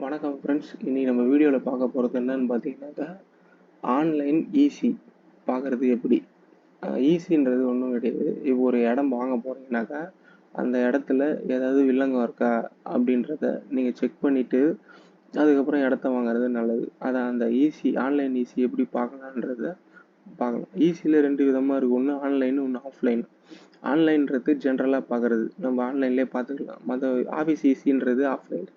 வணக்கம் ஃப்ரெண்ட்ஸ். இன்னைக்கு நம்ம வீடியோவில் பார்க்க போகிறது என்னன்னு பார்த்தீங்கன்னாக்கா, ஆன்லைன் ஈசி பார்க்குறது எப்படி. ஈசின்றது ஒன்றும் கிடையாது. இப்போ ஒரு இடம் வாங்க போகிறீங்கனாக்கா, அந்த இடத்துல ஏதாவது வில்லங்கம் இருக்கா அப்படின்றத நீங்கள் செக் பண்ணிவிட்டு அதுக்கப்புறம் இடத்த வாங்குறது நல்லது. அதான் அந்த ஈசி, ஆன்லைன் ஈசி எப்படி பார்க்கலான்றத பார்க்கலாம். ஈசியில் ரெண்டு விதமாக இருக்குது. ஒன்று ஆன்லைன், ஒன்று ஆஃப்லைன். ஆன்லைன்றது ஜென்ரலாக பார்க்குறது, நம்ம ஆன்லைன்லேயே பார்த்துக்கலாம். மற்ற ஆஃபீஸ் ஈசின்றது ஆஃப்லைன்.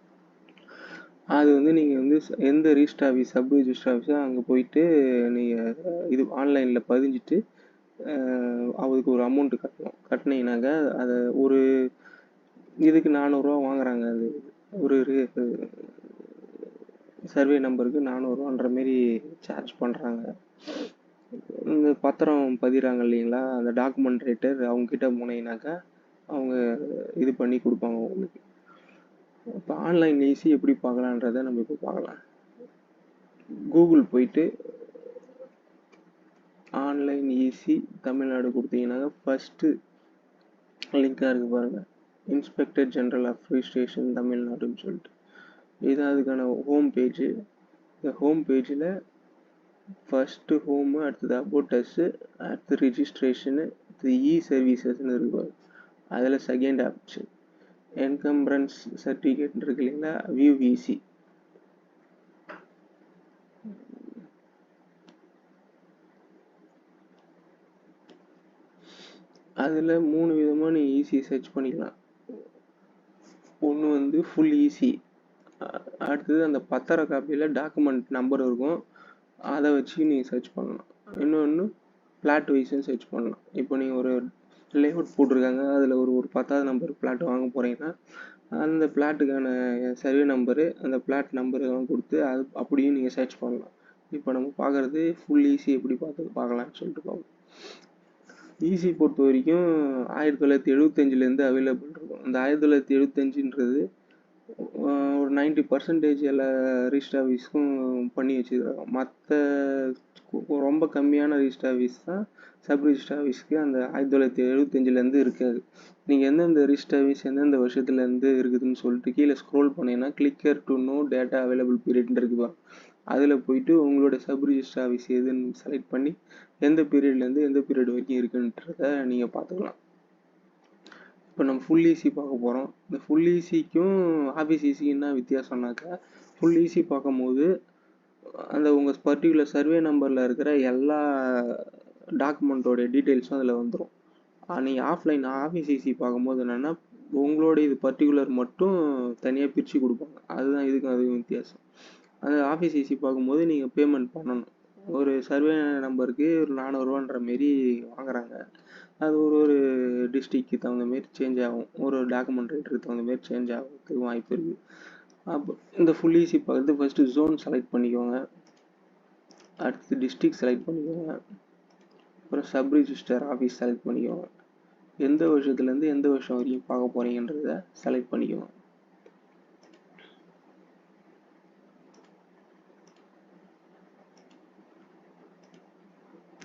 அது வந்து நீங்கள் வந்து எந்த ரிஜிஸ்டர் ஆஃபீஸ், சப் ரிஜிஸ்டர் ஆஃபீஸோ அங்கே போயிட்டு நீங்கள் இது ஆன்லைனில் பதிஞ்சிட்டு அதுக்கு ஒரு அமௌண்ட்டு கட்டணும். கட்டினீங்கனாக்கா அதை ஒரு இதுக்கு 400 வாங்குறாங்க. அது ஒரு சர்வே நம்பருக்கு 400 மாரி சார்ஜ் பண்ணுறாங்க. இந்த பத்திரம் பதிகிறாங்க இல்லைங்களா, அந்த டாக்குமெண்ட் ரைட்டர் அவங்கக்கிட்ட போனீங்கன்னாக்கா அவங்க இது பண்ணி கொடுப்பாங்க உங்களுக்கு. இப்போ ஆன்லைன் ஈஸி எப்படி பார்க்கலான்றதை நம்ம இப்போ பார்க்கலாம். கூகுள் போயிட்டு ஆன்லைன் ஈஸி தமிழ்நாடு கொடுத்தீங்கன்னாக்கா ஃபஸ்ட்டு லிங்காக இருக்குது பாருங்கள், இன்ஸ்பெக்டர் ஜென்ரல் ஆஃப் ரிஜிஸ்ட்ரேஷன் தமிழ்நாடுன்னு சொல்லிட்டு. இது அதுக்கான ஹோம் பேஜு. இந்த ஹோம் பேஜில் ஃபஸ்ட்டு ஹோமு, அடுத்தது அபோட்டஸ்ஸு, அடுத்து ரிஜிஸ்ட்ரேஷனு, அடுத்து இ சர்வீசஸ்ன்னு இருக்குது. அதில் செகண்ட் ஆப்ஷன் என்கம்பரன்ஸ் சர்டிஃபிகேட் இருக்கு இல்லைங்களா, வியூ ஈசி. அதில் 3 விதமாக நீங்கள் ஈஸி சர்ச் பண்ணிக்கலாம். ஒன்று வந்து ஃபுல் ஈஸி, அடுத்தது அந்த பத்திர காப்பியில் டாக்குமெண்ட் நம்பர் இருக்கும், அதை வச்சு நீங்கள் சர்ச் பண்ணலாம். இன்னொன்று பிளாட் வைஸ்ன்னு சர்ச் பண்ணலாம். இப்போ நீங்கள் ஒரு லேஅவுட் போட்டிருக்காங்க, அதில் ஒரு 10வது நம்பர் பிளாட் வாங்க போகிறீங்கன்னா அந்த பிளாட்டுக்கான சர்வே நம்பரு, அந்த பிளாட் நம்பருலாம் கொடுத்து அது அப்படியும் நீங்கள் சர்ச் பண்ணலாம். இப்போ நம்ம பார்க்குறது ஃபுல் ஈஸி எப்படி பார்க்கலான்னு சொல்லிட்டு பார்ப்போம். ஈஸி பொறுத்த வரைக்கும் 1975லேருந்து அவைலபிள் இருக்கும். அந்த 1975ன்றது ஒரு 90% எல்லா ரிஜிஸ்டர் ஆஃபீஸ்க்கும் பண்ணி வச்சுருக்காங்க. மற்ற ரொம்ப கம்மியான ரிஜிஸ்டர் ஆஃபீஸ் தான் சப் ரிஜிஸ்டர் ஆஃபீஸ்க்கு அந்த 1975லேருந்து இருக்காது. நீங்கள் எந்தெந்த ரிஜிஸ்டர் ஆஃபீஸ் எந்தெந்த வருஷத்துலேருந்து இருக்குதுன்னு சொல்லிட்டு கீழே ஸ்க்ரோல் பண்ணிங்கன்னா கிளிக்கர் டு நோ டேட்டா அவைலபிள் பீரியட்னு இருக்குதா, அதில் போயிட்டு உங்களோட சப் ரிஜிஸ்டர் ஆஃபீஸ் எதுன்னு செலக்ட் பண்ணி எந்த பீரியட்லேருந்து எந்த பீரியட் வரைக்கும் இருக்குன்றத நீங்கள் பார்த்துக்கலாம். இப்போ நம்ம ஃபுல் ஈஸி பார்க்க போகிறோம். இந்த ஃபுல் ஈஸிக்கும் ஆஃபீஸ் ஈஸிக்கும் என்ன வித்தியாசம்னாக்கா, ஃபுல் ஈஸி பார்க்கும்போது அந்த உங்கள் பர்டிகுலர் சர்வே நம்பரில் இருக்கிற எல்லா டாக்குமெண்ட்டோடைய டீட்டெயில்ஸும் அதில் வந்துடும். நீங்கள் ஆஃப்லைன் ஆஃபீஸ் ஈஸி பார்க்கும்போது என்னென்னா உங்களோட இது பர்டிகுலர் மட்டும் தனியாக பிரித்து கொடுப்பாங்க. அதுதான் இதுக்கும் அதுக்கும் வித்தியாசம். அந்த ஆஃபீஸ் ஈஸி பார்க்கும்போது நீங்கள் பேமெண்ட் பண்ணணும். ஒரு சர்வே நம்பருக்கு ஒரு 400 மாரி வாங்குறாங்க. அது ஒரு டிஸ்ட்ரிக்க்கு தகுந்த மாரி சேஞ்ச் ஆகும், ஒரு டாக்குமெண்ட் ரைட்டருக்கு தகுந்த மாரி சேஞ்ச் ஆகிறதுக்கு வாய்ப்பு இருக்குது. அப்போ இந்த ஃபுல் ஈஸி பார்க்குறது ஃபஸ்ட்டு ஜோன் செலக்ட் பண்ணிக்கோங்க, அடுத்து டிஸ்ட்ரிக்ட் செலக்ட் பண்ணிக்கோங்க, அப்புறம் சப் ரிஜிஸ்டர் ஆஃபீஸ் செலக்ட் பண்ணிக்கோங்க. எந்த வருஷத்துலேருந்து எந்த வருஷம் வரைக்கும் பார்க்க போகிறீங்கன்றத செலக்ட் பண்ணிக்கோங்க.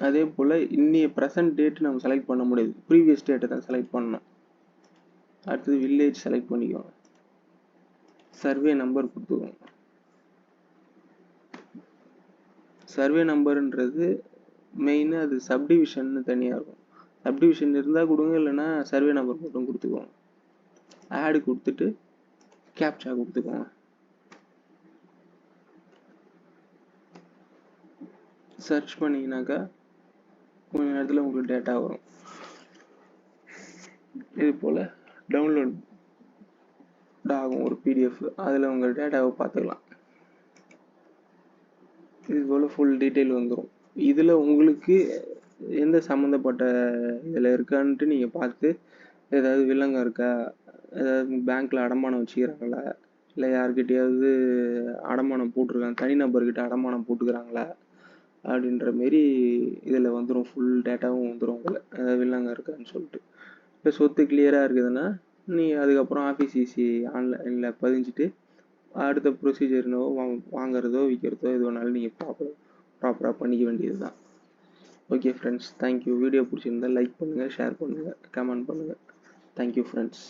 அதே போல் இன்னைய ப்ரெசன்ட் டேட் நம்ம செலக்ட் பண்ண முடியாது, ப்ரீவியஸ் டேட்டை தான் செலக்ட் பண்ணணும். அடுத்தது வில்லேஜ் செலக்ட் பண்ணிக்கோங்க, சர்வே நம்பர் கொடுத்துக்கோங்க. சர்வே நம்பருன்றது மெயினாக அது சப்டிவிஷன்னு தனியாக இருக்கும். சப்டிவிஷன் இருந்தால் கொடுங்க, இல்லைன்னா சர்வே நம்பர் மட்டும் கொடுத்துக்கோங்க. ஆடு கொடுத்துட்டு கேப்சா கொடுத்துக்கோங்க. சர்ச் பண்ணிங்கனாக்கா கொஞ்ச நேரத்தில் உங்களுக்கு டேட்டா வரும். இது போல் டவுன்லோட் ஆகும் ஒரு பிடிஎஃப், அதில் உங்கள் டேட்டாவை பார்த்துக்கலாம். இது போல் ஃபுல் டீட்டெயில் வந்துடும். இதில் உங்களுக்கு எந்த சம்மந்தப்பட்ட இதில் இருக்கான்ட்டு நீங்கள் பார்த்து, ஏதாவது வில்லங்கம் இருக்கா, ஏதாவது பேங்க்கில் அடமானம் வச்சுக்கிறாங்களா, இல்லை யார்கிட்டையாவது அடமானம் போட்டிருக்காங்க, தனிநபர்கிட்ட அடமானம் போட்டுக்கிறாங்களா அப்படின்ற மாரி இதில் வந்துடும். ஃபுல் டேட்டாவும் வந்துடும் அதில், ஏதாவது வில்லங்கம் இருக்கான்னு சொல்லிட்டு. இப்போ சொத்து கிளியராக இருக்குதுன்னா நீங்கள் அதுக்கப்புறம் ஆஃபீஸ் ஈஸி ஆன்லைனில் பதிஞ்சிட்டு அடுத்த ப்ரொசீஜர் என்னவோ வாங்குறதோ விற்கிறதோ எது வேணாலும் நீங்கள் ப்ராப்பராக பண்ணிக்க வேண்டியது தான். Okay friends, thank you. வீடியோ பிடிச்சிருந்தால் லைக் பண்ணுங்கள், ஷேர் பண்ணுங்கள், கமெண்ட் பண்ணுங்கள். Thank you friends.